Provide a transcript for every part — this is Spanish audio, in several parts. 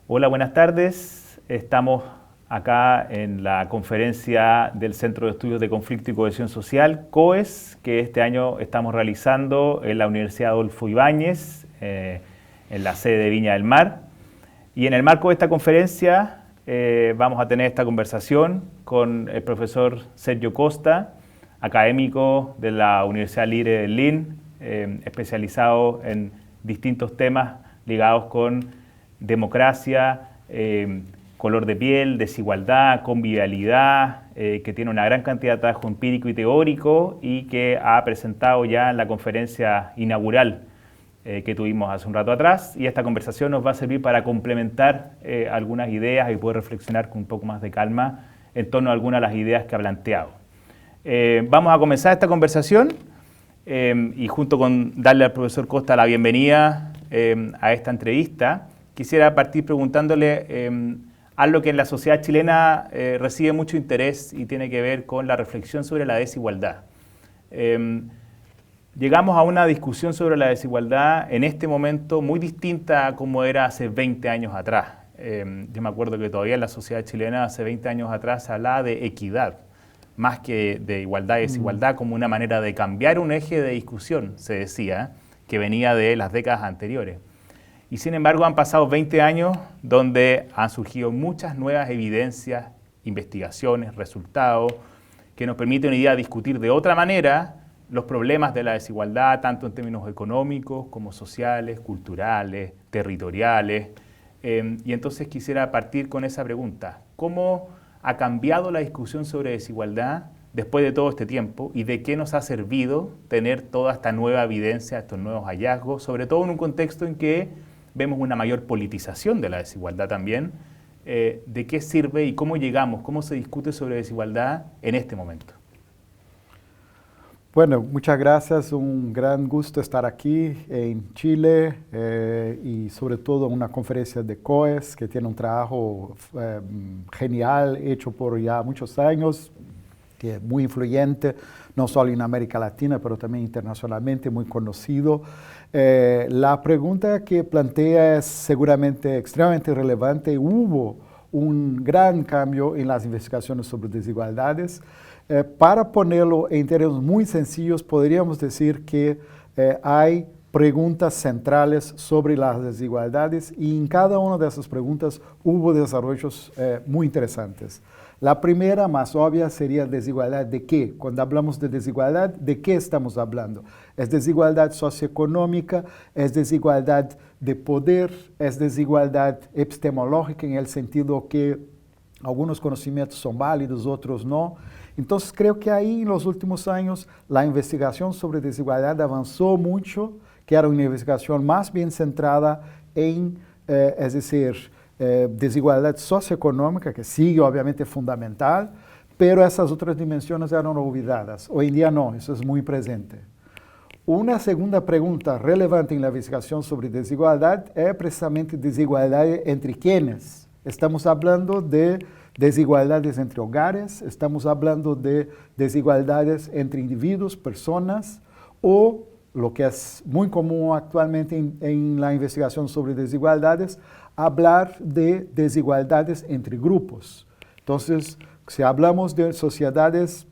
Hola, buenas tardes. Estamos acá en la conferencia del Centro de Estudios de Conflicto y Cohesión Social, COES, que este año estamos realizando en la Universidad Adolfo Ibáñez, en la sede de Viña del Mar. Y en el marco de esta conferencia vamos a tener esta conversación con el profesor Sergio Costa, académico de la Universidad Libre de Berlín, especializado en distintos temas ligados con democracia, color de piel, desigualdad, convivialidad, que tiene una gran cantidad de trabajo empírico y teórico y que ha presentado ya en la conferencia inaugural que tuvimos hace un rato atrás. Y esta conversación nos va a servir para complementar algunas ideas y poder reflexionar con un poco más de calma en torno a algunas de las ideas que ha planteado. Vamos a comenzar esta conversación y junto con darle al profesor Costa la bienvenida a esta entrevista, quisiera partir preguntándole algo que en la sociedad chilena recibe mucho interés y tiene que ver con la reflexión sobre la desigualdad. Llegamos a una discusión sobre la desigualdad en este momento muy distinta a como era hace 20 años atrás. Yo me acuerdo que todavía en la sociedad chilena hace 20 años atrás se hablaba de equidad, más que de igualdad y desigualdad, como una manera de cambiar un eje de discusión, se decía, que venía de las décadas anteriores. Y sin embargo han pasado 20 años donde han surgido muchas nuevas evidencias, investigaciones, resultados, que nos permiten hoy día discutir de otra manera los problemas de la desigualdad, tanto en términos económicos como sociales, culturales, territoriales. Y entonces quisiera partir con esa pregunta. ¿Cómo ha cambiado la discusión sobre desigualdad después de todo este tiempo y de qué nos ha servido tener toda esta nueva evidencia, estos nuevos hallazgos, sobre todo en un contexto en que vemos una mayor politización de la desigualdad también? ¿De qué sirve y cómo llegamos, cómo se discute sobre desigualdad en este momento? Bueno, muchas gracias. Un gran gusto estar aquí en Chile y sobre todo en una conferencia de COES que tiene un trabajo genial hecho por ya muchos años, que es muy influyente, no solo en América Latina, pero también internacionalmente, muy conocido. La pregunta que plantea es seguramente extremadamente relevante. Hubo un gran cambio en las investigaciones sobre desigualdades. Para ponerlo en términos muy sencillos, podríamos decir que hay preguntas centrales sobre las desigualdades y en cada una de esas preguntas hubo desarrollos muy interesantes. La primera, más obvia, sería desigualdad de qué. Cuando hablamos de desigualdad, ¿de qué estamos hablando? ¿Es desigualdad socioeconómica? ¿Es desigualdad de poder? ¿Es desigualdad epistemológica en el sentido que algunos conocimientos son válidos, otros no? Entonces creo que ahí en los últimos años la investigación sobre desigualdad avanzó mucho, que era una investigación más bien centrada en, es decir, desigualdad socioeconómica, que sigue obviamente fundamental, pero esas otras dimensiones eran olvidadas. Hoy en día no, eso es muy presente. Una segunda pregunta relevante en la investigación sobre desigualdad es precisamente desigualdad entre quiénes. Estamos hablando de desigualdades entre hogares, estamos hablando de desigualdades entre individuos, personas, o lo que es muy común actualmente en la investigación sobre desigualdades, hablar de desigualdades entre grupos. Entonces, si hablamos de sociedades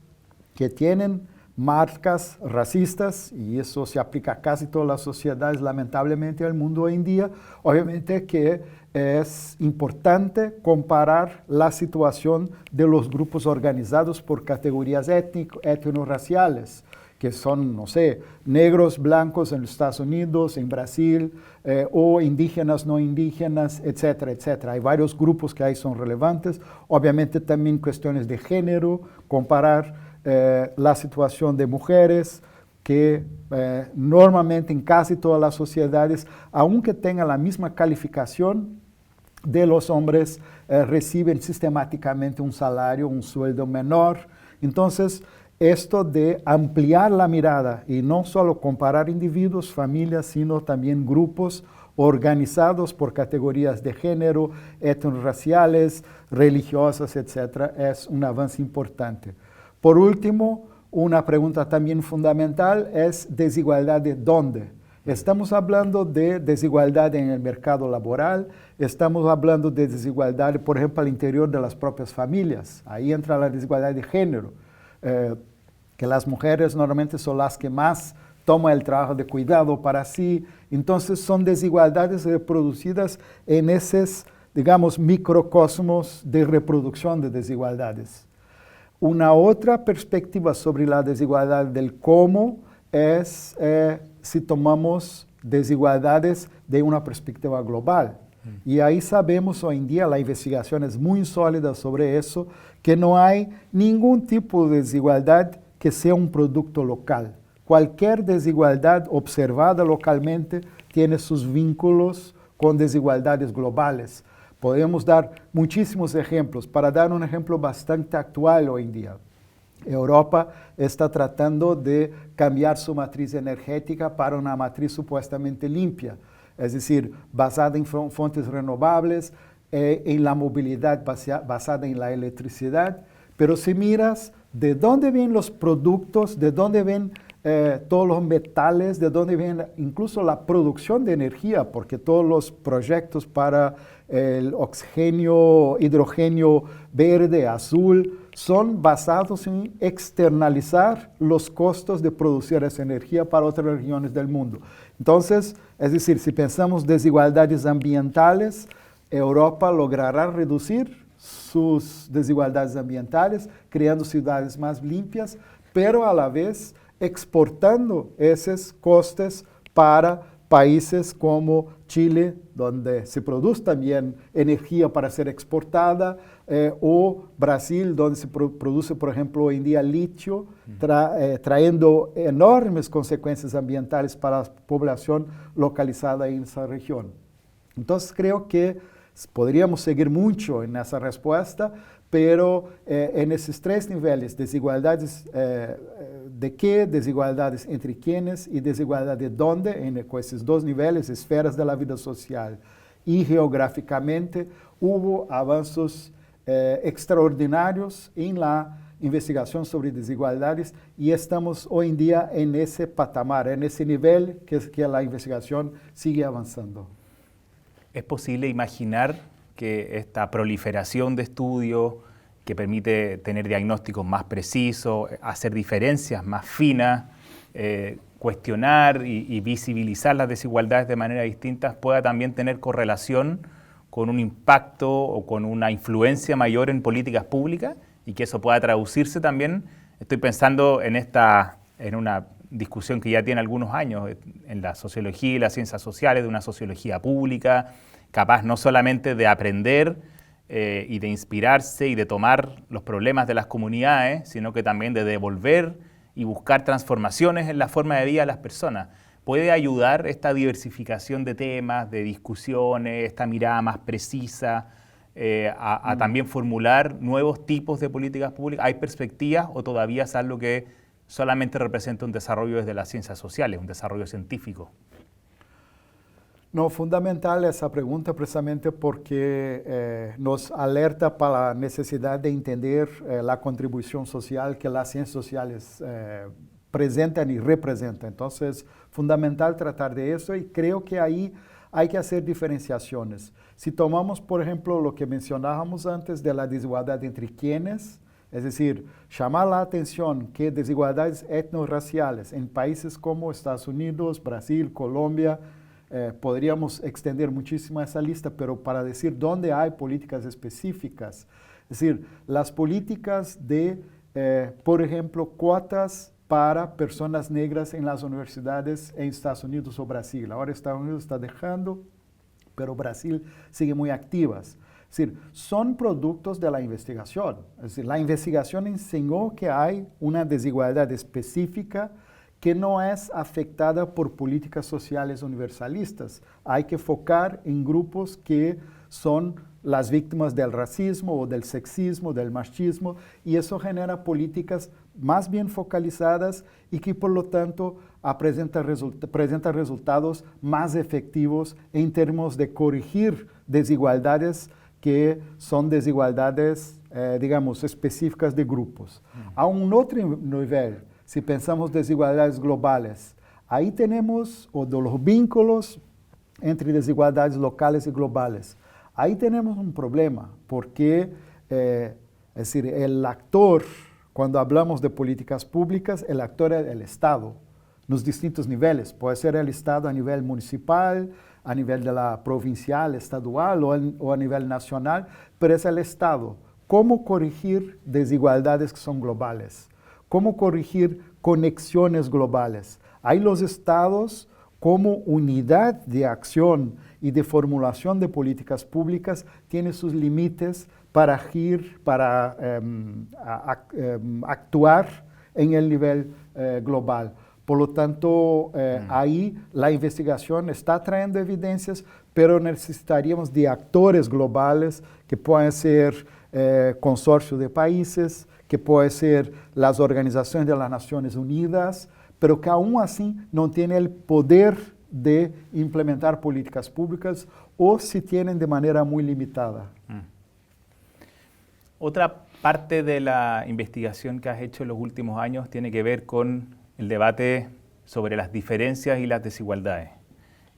que tienen marcas racistas, y eso se aplica a casi todas las sociedades, lamentablemente, del mundo hoy en día, obviamente que es importante comparar la situación de los grupos organizados por categorías étnico-raciales, que son, no sé, negros, blancos en los Estados Unidos, en Brasil, o indígenas, no indígenas, etcétera, etcétera. Hay varios grupos que ahí son relevantes. Obviamente también cuestiones de género, comparar la situación de mujeres, que normalmente en casi todas las sociedades, aunque tengan la misma calificación de los hombres, reciben sistemáticamente un salario, un sueldo menor. Entonces, esto de ampliar la mirada y no solo comparar individuos, familias, sino también grupos organizados por categorías de género, étnico-raciales, religiosas, etc., es un avance importante. Por último, una pregunta también fundamental es desigualdad de dónde. Estamos hablando de desigualdad en el mercado laboral, estamos hablando de desigualdad, por ejemplo, al interior de las propias familias. Ahí entra la desigualdad de género, que las mujeres normalmente son las que más toman el trabajo de cuidado para sí. Entonces son desigualdades reproducidas en esos, digamos, microcosmos de reproducción de desigualdades. Una otra perspectiva sobre la desigualdad del cómo es si tomamos desigualdades de una perspectiva global. Y ahí sabemos hoy en día, la investigación es muy sólida sobre eso, que no hay ningún tipo de desigualdad que sea un producto local. Cualquier desigualdad observada localmente tiene sus vínculos con desigualdades globales. Podemos dar muchísimos ejemplos. Para dar un ejemplo bastante actual hoy en día, Europa está tratando de cambiar su matriz energética para una matriz supuestamente limpia, es decir, basada en fuentes renovables, en la movilidad basada en la electricidad. Pero si miras de dónde vienen los productos, de dónde vienen todos los metales, de dónde viene incluso la producción de energía, porque todos los proyectos para el oxígeno, hidrógeno verde, azul, son basados en externalizar los costos de producir esa energía para otras regiones del mundo. Entonces, es decir, si pensamos desigualdades ambientales, Europa logrará reducir sus desigualdades ambientales, creando ciudades más limpias, pero a la vez exportando esos costes para países como Chile, donde se produce también energía para ser exportada, o Brasil, donde se produce, por ejemplo, hoy en día litio, trayendo enormes consecuencias ambientales para la población localizada en esa región. Entonces creo que podríamos seguir mucho en esa respuesta, pero en esos tres niveles, desigualdades de qué, desigualdades entre quiénes y desigualdad de dónde, con esos dos niveles, esferas de la vida social y geográficamente, hubo avances extraordinarios en la investigación sobre desigualdades y estamos hoy en día en ese patamar, en ese nivel que la investigación sigue avanzando. ¿Es posible imaginar que esta proliferación de estudios que permite tener diagnósticos más precisos, hacer diferencias más finas, cuestionar y visibilizar las desigualdades de manera distinta, pueda también tener correlación con un impacto o con una influencia mayor en políticas públicas y que eso pueda traducirse también? Estoy pensando en una discusión que ya tiene algunos años en la sociología y las ciencias sociales, de una sociología pública, capaz no solamente de aprender y de inspirarse y de tomar los problemas de las comunidades, sino que también de devolver y buscar transformaciones en la forma de vida de las personas. ¿Puede ayudar esta diversificación de temas, de discusiones, esta mirada más precisa a también formular nuevos tipos de políticas públicas? ¿Hay perspectivas o todavía es algo que solamente representa un desarrollo desde las ciencias sociales, un desarrollo científico? No, fundamental esa pregunta precisamente porque nos alerta para la necesidad de entender la contribución social que las ciencias sociales presentan y representan. Entonces, fundamental tratar de eso y creo que ahí hay que hacer diferenciaciones. Si tomamos, por ejemplo, lo que mencionábamos antes de la desigualdad entre quienes, es decir, llamar la atención que desigualdades etnorraciales en países como Estados Unidos, Brasil, Colombia, podríamos extender muchísimo esa lista, pero para decir dónde hay políticas específicas, es decir, las políticas de, por ejemplo, cuotas para personas negras en las universidades en Estados Unidos o Brasil. Ahora Estados Unidos está dejando, pero Brasil sigue muy activas. Es decir, son productos de la investigación. Es decir, la investigación enseñó que hay una desigualdad específica que no es afectada por políticas sociales universalistas. Hay que focar en grupos que son las víctimas del racismo o del sexismo, del machismo, y eso genera políticas más bien focalizadas y que por lo tanto presenta resultados más efectivos en términos de corregir desigualdades que son desigualdades, digamos, específicas de grupos. A un otro nivel, si pensamos desigualdades globales, Ahí tenemos de los vínculos entre desigualdades locales y globales. Ahí tenemos un problema, porque es decir, el actor, cuando hablamos de políticas públicas, el actor es el Estado, nos distintos niveles. Puede ser el Estado a nivel municipal, a nivel de la provincial, estadual o a nivel nacional, pero es el Estado. ¿Cómo corregir desigualdades que son globales? ¿Cómo corregir conexiones globales? Hay los Estados como unidad de acción y de formulación de políticas públicas, tienen sus límites para agir, para actuar en el nivel global. Por lo tanto, ahí la investigación está trayendo evidencias, pero necesitaríamos de actores globales que puedan ser consorcios de países, que pueden ser las organizaciones de las Naciones Unidas, pero que aún así no tienen el poder de implementar políticas públicas o si tienen de manera muy limitada. Otra parte de la investigación que has hecho en los últimos años tiene que ver con el debate sobre las diferencias y las desigualdades.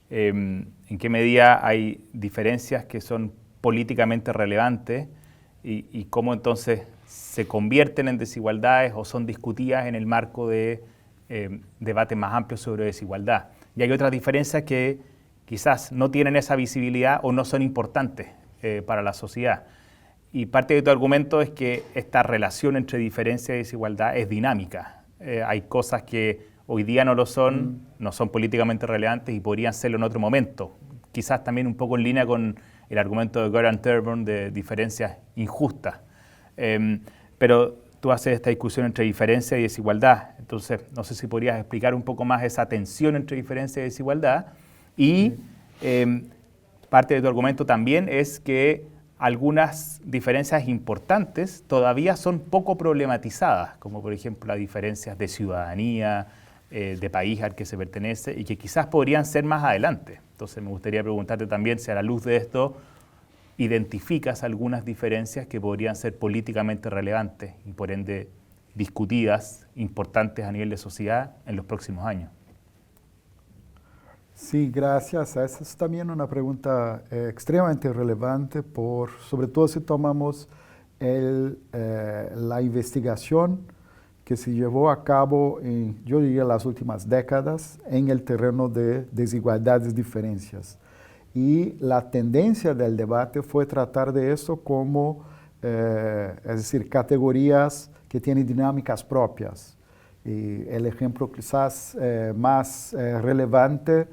¿En qué medida hay diferencias que son políticamente relevantes y cómo entonces se convierten en desigualdades o son discutidas en el marco de debates más amplios sobre desigualdad? Y hay otras diferencias que quizás no tienen esa visibilidad o no son importantes para la sociedad. Y parte de tu argumento es que esta relación entre diferencia y desigualdad es dinámica. Hay cosas que hoy día no lo son, no son políticamente relevantes y podrían serlo en otro momento. Quizás también un poco en línea con el argumento de Göran Thurborn de diferencias injustas. Pero tú haces esta discusión entre diferencia y desigualdad. Entonces, no sé si podrías explicar un poco más esa tensión entre diferencia y desigualdad. Y parte de tu argumento también es que algunas diferencias importantes todavía son poco problematizadas, como por ejemplo las diferencias de ciudadanía, de país al que se pertenece, y que quizás podrían ser más adelante. Entonces me gustaría preguntarte también si a la luz de esto identificas algunas diferencias que podrían ser políticamente relevantes y por ende discutidas, importantes a nivel de sociedad en los próximos años. Sí, gracias. Esa es también una pregunta extremadamente relevante, sobre todo si tomamos la investigación que se llevó a cabo en, yo diría, las últimas décadas en el terreno de desigualdades y diferencias. Y la tendencia del debate fue tratar de eso como, es decir, categorías que tienen dinámicas propias. Y el ejemplo quizás más relevante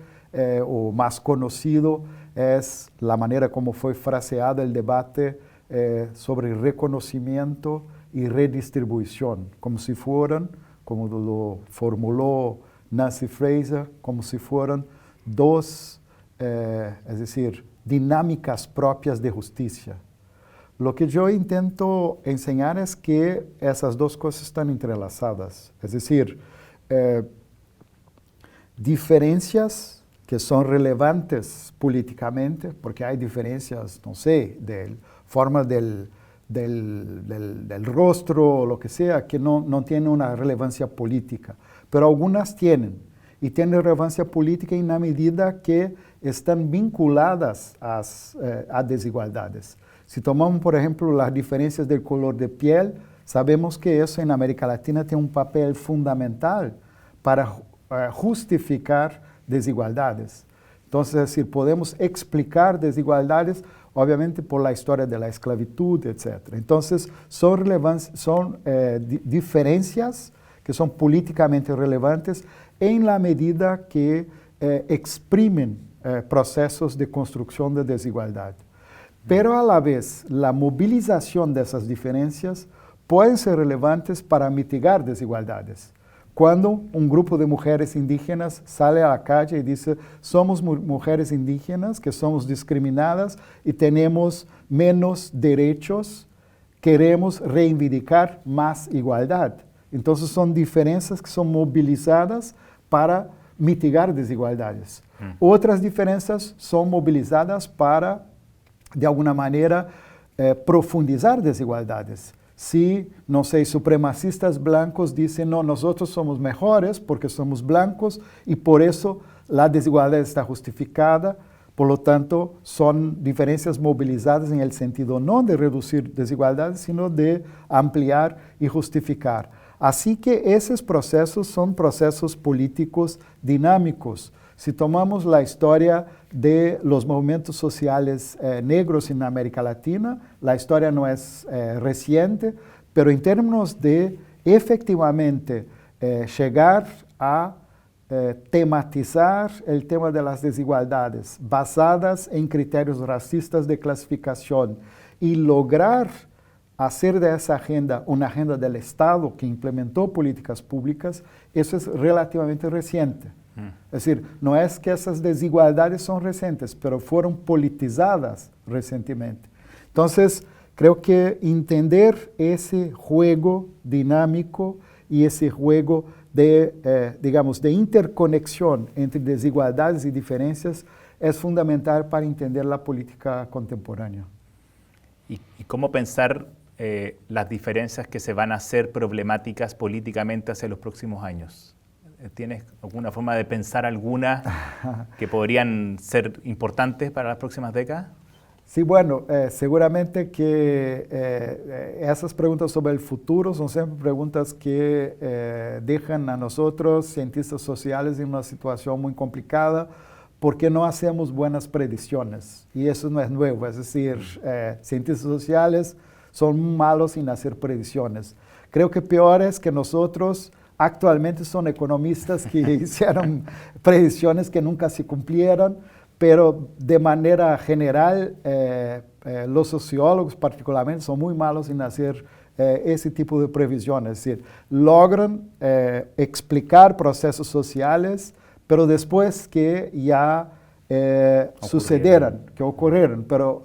o más conocido es la manera como fue fraseado el debate sobre reconocimiento y redistribución, como si fueran, como lo formuló Nancy Fraser, como si fueran dos, es decir, dinámicas propias de justicia. Lo que yo intento enseñar es que esas dos cosas están entrelazadas, es decir, diferencias que son relevantes políticamente, porque hay diferencias, no sé, de forma del rostro o lo que sea, que no tienen una relevancia política, pero algunas tienen, y tienen relevancia política en la medida que están vinculadas a desigualdades. Si tomamos, por ejemplo, las diferencias del color de piel, sabemos que eso en América Latina tiene un papel fundamental para justificar desigualdades. Entonces, es decir, podemos explicar desigualdades, obviamente, por la historia de la esclavitud, etc. Entonces, son diferencias que son políticamente relevantes en la medida que exprimen procesos de construcción de desigualdad. Pero a la vez, la movilización de esas diferencias pueden ser relevantes para mitigar desigualdades. Cuando un grupo de mujeres indígenas sale a la calle y dice, somos mujeres indígenas que somos discriminadas y tenemos menos derechos, queremos reivindicar más igualdad. Entonces son diferencias que son movilizadas para mitigar desigualdades. Otras diferencias son movilizadas para, de alguna manera, profundizar desigualdades. si, no sé, supremacistas blancos dicen, no, nosotros somos mejores porque somos blancos y por eso la desigualdad está justificada. Por lo tanto, son diferencias movilizadas en el sentido no de reducir desigualdades, sino de ampliar y justificar. Así que esos procesos son procesos políticos dinámicos. Si tomamos la historia de los movimientos sociales negros en América Latina, la historia no es reciente, pero en términos de efectivamente llegar a tematizar el tema de las desigualdades basadas en criterios racistas de clasificación y lograr hacer de esa agenda una agenda del Estado que implementó políticas públicas, eso es relativamente reciente. Es decir, no es que esas desigualdades son recientes, pero fueron politizadas recientemente. Entonces, creo que entender ese juego dinámico y ese juego de, digamos, de interconexión entre desigualdades y diferencias es fundamental para entender la política contemporánea. ¿Y cómo pensar las diferencias que se van a hacer problemáticas políticamente hacia los próximos años? ¿Tienes alguna forma de pensar algunas que podrían ser importantes para las próximas décadas? Sí, bueno, seguramente que esas preguntas sobre el futuro son siempre preguntas que dejan a nosotros, cientistas sociales, en una situación muy complicada porque no hacemos buenas predicciones. Y eso no es nuevo, es decir, cientistas sociales son malos en hacer predicciones. Creo que peor es que nosotros actualmente son economistas que hicieron predicciones que nunca se cumplieron, pero de manera general los sociólogos particularmente son muy malos en hacer ese tipo de previsiones, es decir, logran explicar procesos sociales, pero después que ya sucedieran, que ocurrieron, pero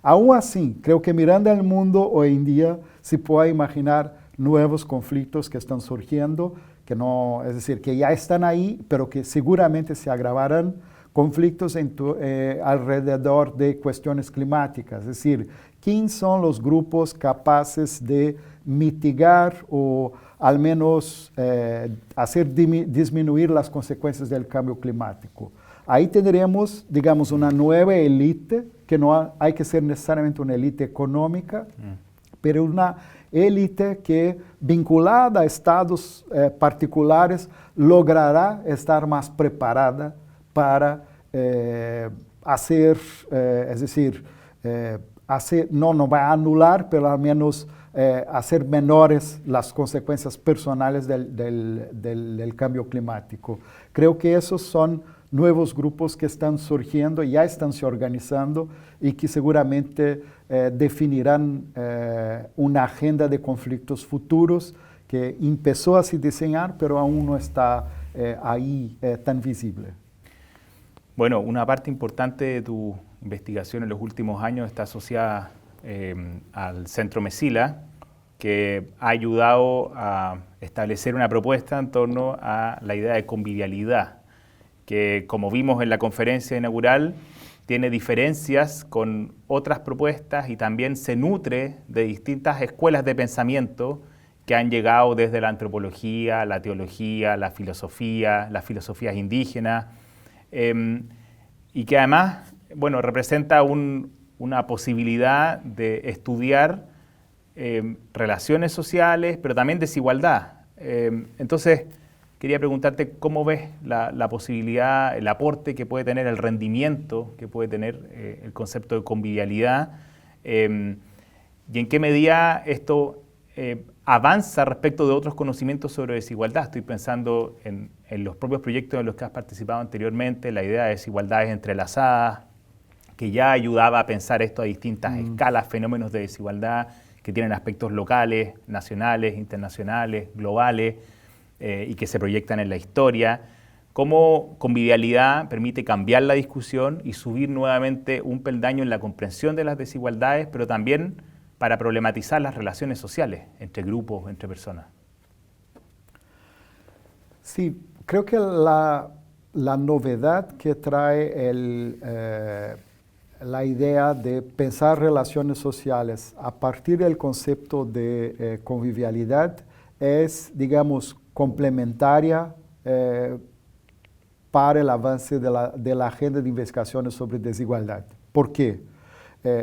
aún así, creo que mirando al mundo hoy en día se puede imaginar nuevos conflictos que están surgiendo, que no, es decir, que ya están ahí, pero que seguramente se agravarán, conflictos alrededor de cuestiones climáticas, es decir, ¿quiénes son los grupos capaces de mitigar o al menos hacer disminuir las consecuencias del cambio climático? Ahí tendremos, digamos, una nueva élite, que no hay que ser necesariamente una élite económica, pero una élite que, vinculada a estados particulares, logrará estar más preparada para hacer, es decir, no va a anular, pero al menos hacer menores las consecuencias personales del cambio climático. Creo que esos son nuevos grupos que están surgiendo, ya están se organizando y que seguramente definirán una agenda de conflictos futuros que empezó a se diseñar, pero aún no está ahí tan visible. Bueno, una parte importante de tu investigación en los últimos años está asociada al Centro Mesila, que ha ayudado a establecer una propuesta en torno a la idea de convivialidad, que, como vimos en la conferencia inaugural, tiene diferencias con otras propuestas y también se nutre de distintas escuelas de pensamiento que han llegado desde la antropología, la teología, la filosofía, las filosofías indígenas, y que además, bueno, representa una posibilidad de estudiar relaciones sociales, pero también desigualdad. Entonces, quería preguntarte cómo ves la posibilidad, el aporte que puede tener, el rendimiento que puede tener el concepto de convivialidad, y en qué medida esto avanza respecto de otros conocimientos sobre desigualdad. Estoy pensando en los propios proyectos en los que has participado anteriormente, la idea de desigualdades entrelazadas, que ya ayudaba a pensar esto a distintas escalas, fenómenos de desigualdad que tienen aspectos locales, nacionales, internacionales, globales, y que se proyectan en la historia. Cómo convivialidad permite cambiar la discusión y subir nuevamente un peldaño en la comprensión de las desigualdades, pero también para problematizar las relaciones sociales entre grupos, entre personas. Sí, creo que la novedad que trae la idea de pensar relaciones sociales a partir del concepto de convivialidad es, digamos, complementaria para el avance de la agenda de investigaciones sobre desigualdad. ¿Por qué?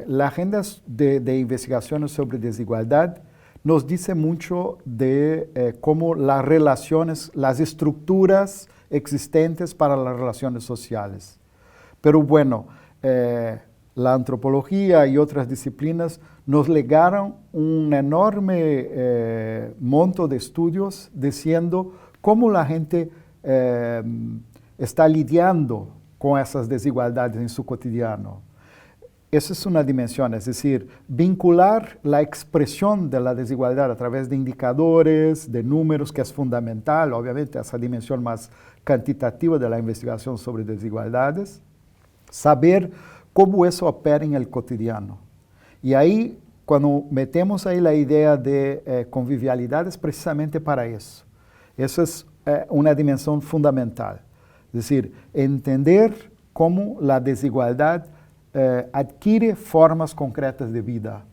La agenda de investigaciones sobre desigualdad nos dice mucho de cómo las relaciones, las estructuras existentes para las relaciones sociales. Pero bueno, la antropología y otras disciplinas nos legaron un enorme monto de estudios diciendo cómo la gente está lidiando con esas desigualdades en su cotidiano. Esa es una dimensión, es decir, vincular la expresión de la desigualdad a través de indicadores, de números, que es fundamental, obviamente, esa dimensión más cuantitativa de la investigación sobre desigualdades, saber cómo eso opera en el cotidiano. Y ahí, cuando metemos ahí la idea de convivialidad, es precisamente para eso. Eso es una dimensión fundamental. Es decir, entender cómo la desigualdad adquiere formas concretas de vida,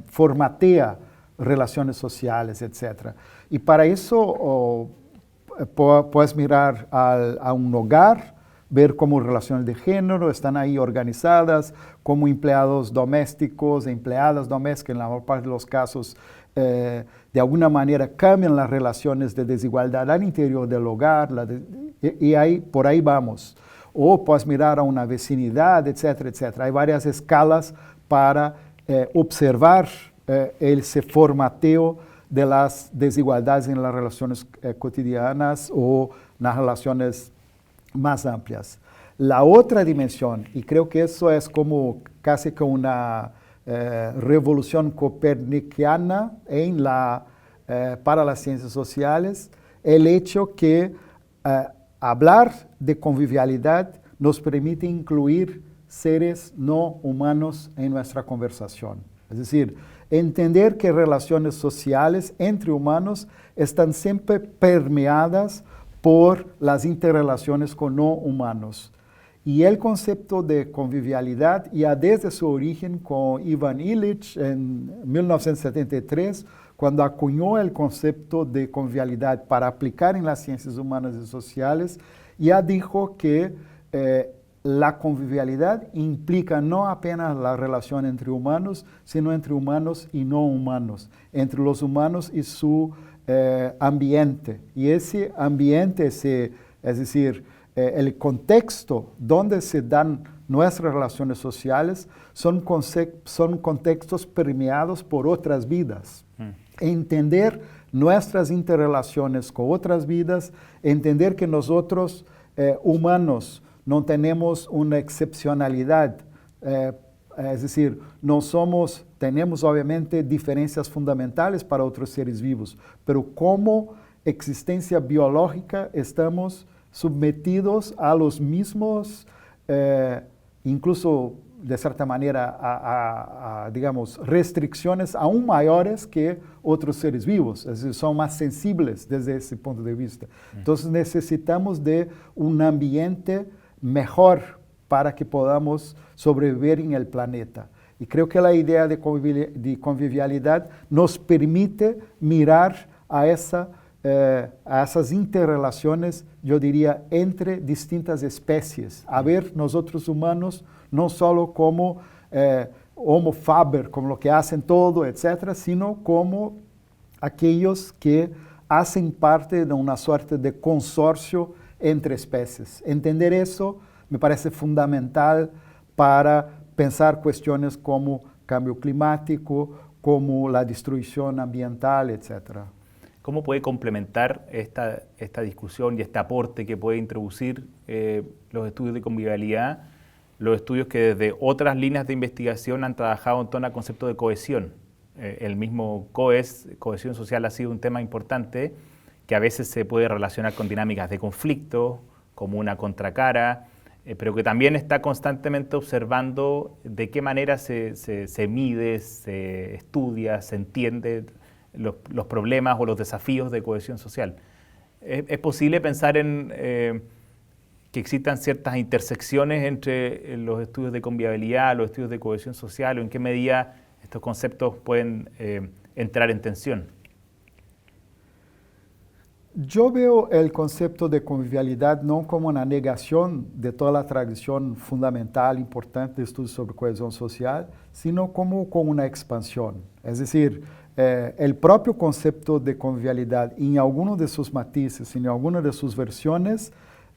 formatea relaciones sociales, etc. Y para eso puedes mirar a un hogar, ver cómo relaciones de género están ahí organizadas, cómo empleados domésticos, empleadas domésticas, en la mayor parte de los casos, de alguna manera cambian las relaciones de desigualdad al interior del hogar, y por ahí vamos. O puedes mirar a una vecindad, etcétera, etcétera. Hay varias escalas para observar ese formateo de las desigualdades en las relaciones cotidianas o las relaciones más amplias. La otra dimensión, y creo que eso es como casi que una revolución copernicana para las ciencias sociales, el hecho que hablar de convivialidad nos permite incluir seres no humanos en nuestra conversación. Es decir, entender que relaciones sociales entre humanos están siempre permeadas por las interrelaciones con no humanos. Y el concepto de convivialidad, ya desde su origen con Ivan Illich en 1973, cuando acuñó el concepto de convivialidad para aplicar en las ciencias humanas y sociales, ya dijo que la convivialidad implica no apenas la relación entre humanos, sino entre humanos y no humanos, entre los humanos y su ambiente. Y ese ambiente, es decir, el contexto donde se dan nuestras relaciones sociales, son contextos permeados por otras vidas. Entender nuestras interrelaciones con otras vidas, entender que nosotros, humanos, no tenemos una excepcionalidad, es decir, tenemos obviamente diferencias fundamentales para otros seres vivos, pero como existencia biológica estamos submetidos a los mismos, incluso de cierta manera, digamos, restricciones aún mayores que otros seres vivos, es decir, son más sensibles desde ese punto de vista. Entonces necesitamos de un ambiente mejor para que podamos sobrevivir en el planeta. Y creo que la idea de convivialidad nos permite mirar a esas interrelaciones, yo diría, entre distintas especies, a ver nosotros humanos no solo como homo faber, como lo que hacen todo, etcétera, sino como aquellos que hacen parte de una suerte de consorcio entre especies. Entender eso me parece fundamental para pensar cuestiones como cambio climático, como la destrucción ambiental, etcétera. ¿Cómo puede complementar esta discusión y este aporte que puede introducir los estudios de convivialidad, los estudios que desde otras líneas de investigación han trabajado en torno al concepto de cohesión? El mismo cohesión social, ha sido un tema importante que a veces se puede relacionar con dinámicas de conflicto, como una contracara, pero que también está constantemente observando de qué manera se mide, se estudia, se entiende los problemas o los desafíos de cohesión social. ¿Es posible pensar en que existan ciertas intersecciones entre los estudios de convivialidad, los estudios de cohesión social, o en qué medida estos conceptos pueden entrar en tensión? Yo veo el concepto de convivialidad no como una negación de toda la tradición fundamental, importante de estudios sobre cohesión social, sino como una expansión. Es decir, el propio concepto de convivialidad en algunos de sus matices, en algunas de sus versiones,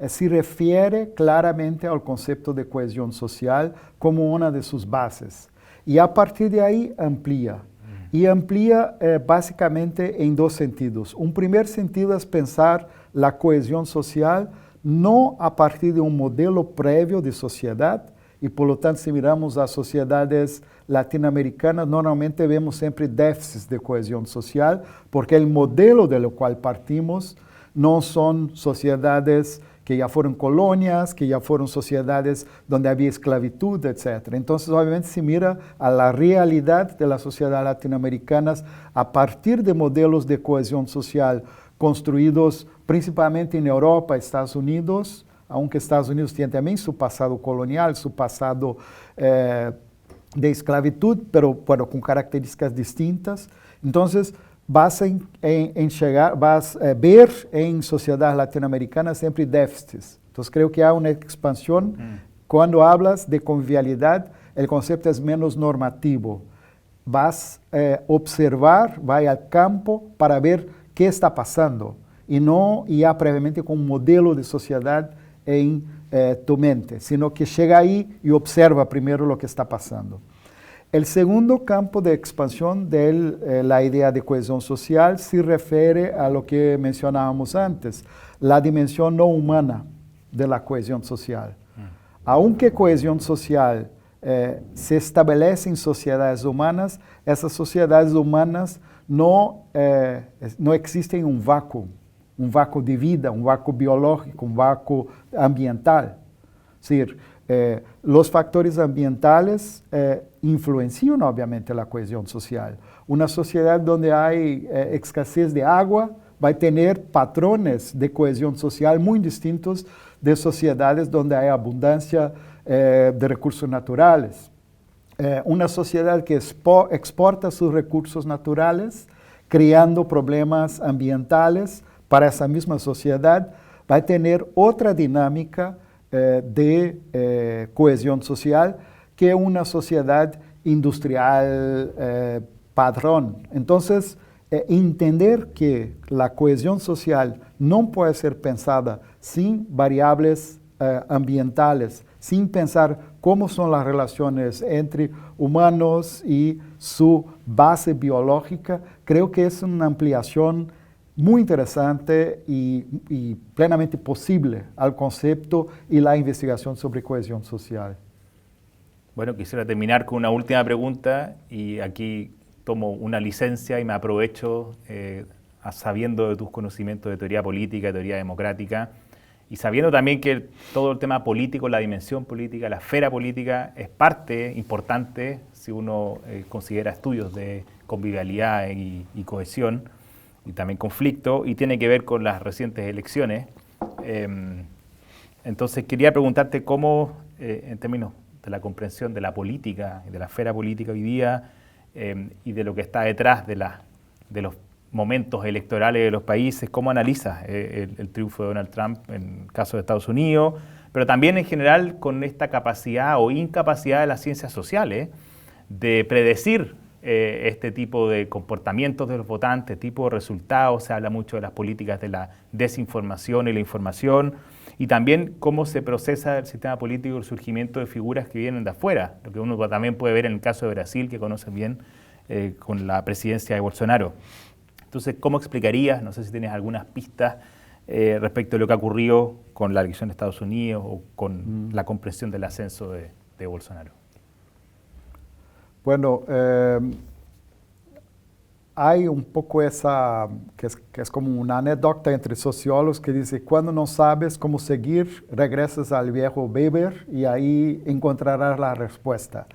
se refiere claramente al concepto de cohesión social como una de sus bases. Y a partir de ahí amplía. Y amplía básicamente en dos sentidos. Un primer sentido es pensar la cohesión social no a partir de un modelo previo de sociedad, y por lo tanto si miramos las sociedades latinoamericanas, normalmente vemos siempre déficits de cohesión social, porque el modelo de lo cual partimos no son sociedades que ya fueron colonias, que ya fueron sociedades donde había esclavitud, etc. Entonces, obviamente, se mira a la realidad de las sociedades latinoamericanas a partir de modelos de cohesión social construidos principalmente en Europa, Estados Unidos, aunque Estados Unidos tiene también su pasado colonial, su pasado de esclavitud, pero bueno, con características distintas. Entonces, vas a ver en sociedades latinoamericanas siempre déficits. Entonces creo que hay una expansión. Cuando hablas de convivialidad, el concepto es menos normativo. Vas a observar, vas al campo para ver qué está pasando y no ya previamente con un modelo de sociedad en tu mente, sino que llega ahí y observa primero lo que está pasando. El segundo campo de expansión de la idea de cohesión social se refiere a lo que mencionábamos antes, la dimensión no humana de la cohesión social. Aunque cohesión social se establece en sociedades humanas, esas sociedades humanas no existen en un vácuo de vida, un vácuo biológico, un vácuo ambiental. Es decir, los factores ambientales influencian obviamente la cohesión social. Una sociedad donde hay escasez de agua va a tener patrones de cohesión social muy distintos de sociedades donde hay abundancia de recursos naturales. Una sociedad que exporta sus recursos naturales, creando problemas ambientales para esa misma sociedad, va a tener otra dinámica de cohesión social que una sociedad industrial padrón. Entonces, entender que la cohesión social no puede ser pensada sin variables ambientales, sin pensar cómo son las relaciones entre humanos y su base biológica, creo que es una ampliación muy interesante y plenamente posible al concepto y la investigación sobre cohesión social. Bueno, quisiera terminar con una última pregunta y aquí tomo una licencia y me aprovecho sabiendo de tus conocimientos de teoría política, de teoría democrática y sabiendo también que todo el tema político, la dimensión política, la esfera política es parte importante si uno considera estudios de convivialidad y cohesión y también conflicto, y tiene que ver con las recientes elecciones. Entonces quería preguntarte cómo, en términos de la comprensión de la política, de la esfera política hoy día, y de lo que está detrás de los momentos electorales de los países, cómo analizas el triunfo de Donald Trump en el caso de Estados Unidos, pero también en general con esta capacidad o incapacidad de las ciencias sociales de predecir este tipo de comportamientos de los votantes, tipo de resultados. Se habla mucho de las políticas de la desinformación y la información, y también cómo se procesa el sistema político el surgimiento de figuras que vienen de afuera, lo que uno también puede ver en el caso de Brasil, que conocen bien, con la presidencia de Bolsonaro. Entonces, ¿cómo explicarías, no sé si tienes algunas pistas respecto de lo que ha ocurrido con la elección de Estados Unidos o con la comprensión del ascenso de Bolsonaro? Bueno, hay un poco esa, que es como una anécdota entre sociólogos que dice, cuando no sabes cómo seguir, regresas al viejo Weber y ahí encontrarás la respuesta.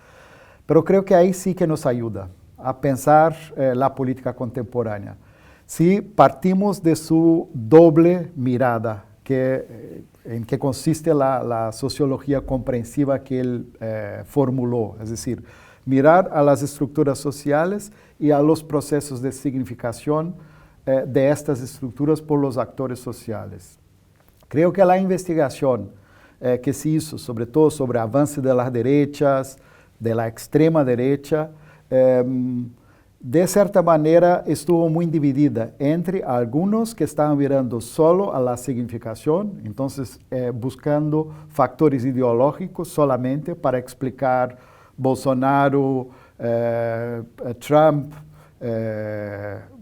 Pero creo que ahí sí que nos ayuda a pensar la política contemporánea. Si partimos de su doble mirada, en qué consiste la sociología comprensiva que él formuló, es decir, mirar a las estructuras sociales y a los procesos de significación de estas estructuras por los actores sociales. Creo que la investigación que se hizo, sobre todo sobre avance de las derechas, de la extrema derecha, de cierta manera estuvo muy dividida entre algunos que estaban mirando solo a la significación, entonces buscando factores ideológicos solamente para explicar Bolsonaro, Trump,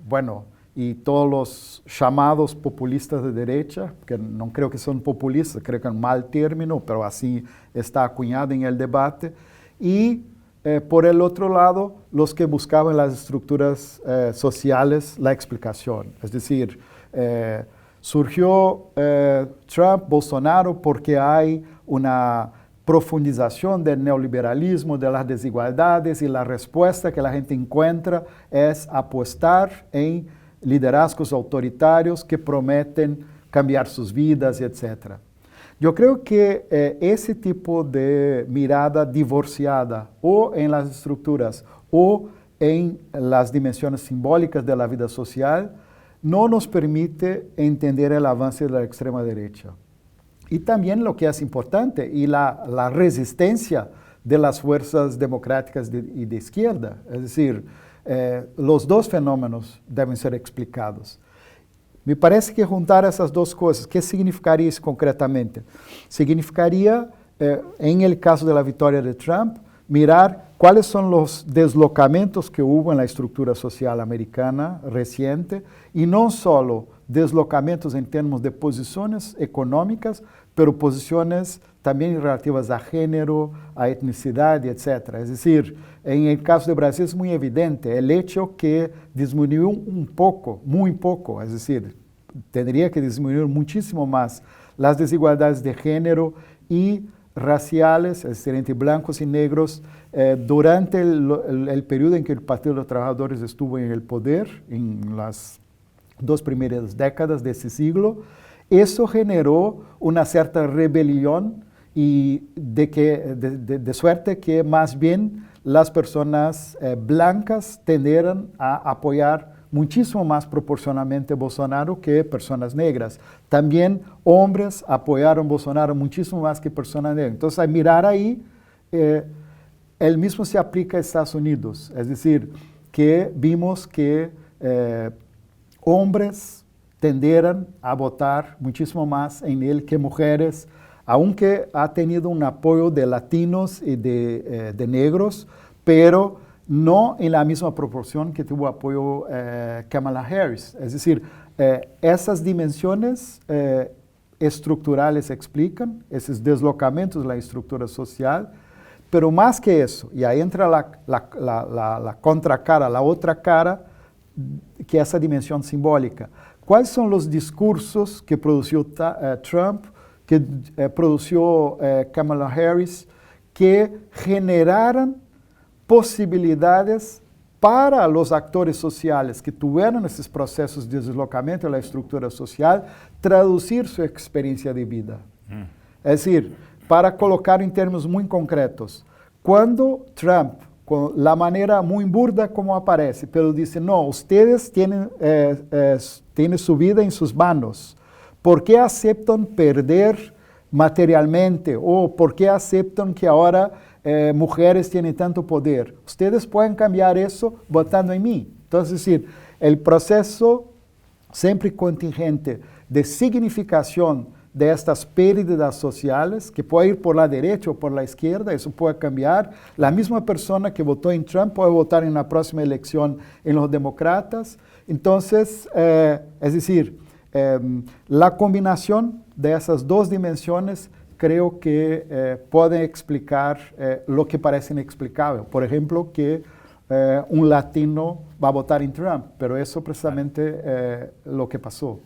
bueno, y todos los llamados populistas de derecha, que no creo que son populistas, creo que es un mal término, pero así está acuñado en el debate, y por el otro lado, los que buscaban en las estructuras sociales la explicación. Es decir, surgió Trump, Bolsonaro, porque hay una profundización del neoliberalismo, de las desigualdades, y la respuesta que la gente encuentra es apostar en liderazgos autoritarios que prometen cambiar sus vidas, etc. Yo creo que ese tipo de mirada divorciada o en las estructuras o en las dimensiones simbólicas de la vida social no nos permite entender el avance de la extrema derecha. Y también lo que es importante, y la resistencia de las fuerzas democráticas y de izquierda. Es decir, los dos fenómenos deben ser explicados. Me parece que juntar essas duas coisas, ¿qué significaría isso concretamente? Significaría, en el caso de la victoria de Trump, mirar cuáles son los deslocamientos que hubo en la estructura social americana reciente, y no solo deslocamientos en términos de posiciones económicas, pero posiciones también relativas a género, a etnicidad, etc. Es decir, en el caso de Brasil es muy evidente el hecho que disminuyó un poco, muy poco, es decir, tendría que disminuir muchísimo más las desigualdades de género y raciales, es decir, entre blancos y negros, durante el periodo en que el Partido de los Trabajadores estuvo en el poder, en las 2 primeras décadas de ese siglo. Eso generó una cierta rebelión, y de suerte que más bien las personas blancas tendieron a apoyar muchísimo más proporcionalmente Bolsonaro que personas negras. También hombres apoyaron Bolsonaro muchísimo más que personas negras. Entonces, al mirar ahí, el mismo se aplica a Estados Unidos. Es decir, que vimos que hombres tendieron a votar muchísimo más en él que mujeres, aunque ha tenido un apoyo de latinos y de negros, pero no en la misma proporción que tuvo apoyo Kamala Harris. Es decir, esas dimensiones estructurales explican esos deslocamientos de la estructura social, pero más que eso, y ahí entra la contracara, la otra cara, que es esa dimensión simbólica. ¿Cuáles son los discursos que produjo Trump, que produjo Kamala Harris, que generaron posibilidades para los actores sociales que tuvieron esses procesos de deslocamento de la estructura social, traducir su experiencia de vida? Es decir, para colocar en términos muy concretos, cuando Trump, con la manera muy burda como aparece, pero dice, no, ustedes tienen su vida en sus manos, ¿por qué aceptan perder materialmente? ¿O por qué aceptan que ahora mujeres tienen tanto poder? Ustedes pueden cambiar eso votando en mí. Entonces, es decir, el proceso siempre contingente de significación de estas pérdidas sociales, que puede ir por la derecha o por la izquierda, eso puede cambiar. La misma persona que votó en Trump puede votar en la próxima elección en los demócratas. Entonces, es decir, la combinación de esas dos dimensiones creo que pueden explicar lo que parece inexplicable. Por ejemplo, que un latino va a votar en Trump, pero eso precisamente lo que pasó.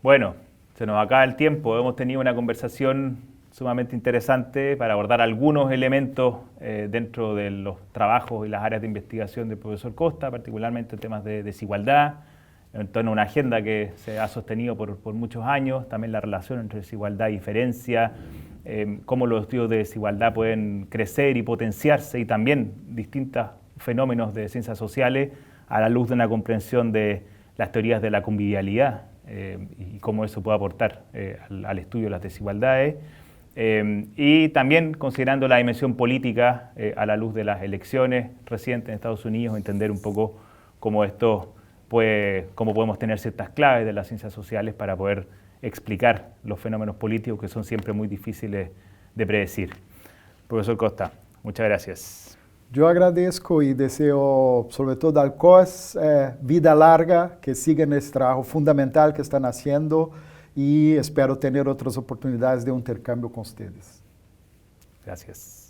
Bueno, se nos acaba el tiempo. Hemos tenido una conversación sumamente interesante para abordar algunos elementos dentro de los trabajos y las áreas de investigación del profesor Costa, particularmente temas de desigualdad, en torno a una agenda que se ha sostenido por muchos años, también la relación entre desigualdad y diferencia, cómo los estudios de desigualdad pueden crecer y potenciarse, y también distintos fenómenos de ciencias sociales a la luz de una comprensión de las teorías de la convivialidad y cómo eso puede aportar al estudio de las desigualdades. Y también considerando la dimensión política a la luz de las elecciones recientes en Estados Unidos, entender un poco cómo cómo podemos tener ciertas claves de las ciencias sociales para poder explicar los fenómenos políticos que son siempre muy difíciles de predecir. Profesor Costa, muchas gracias. Yo agradezco y deseo sobre todo al COES vida larga, que sigan este trabajo fundamental que están haciendo, y espero tener otras oportunidades de un intercambio con ustedes. Gracias.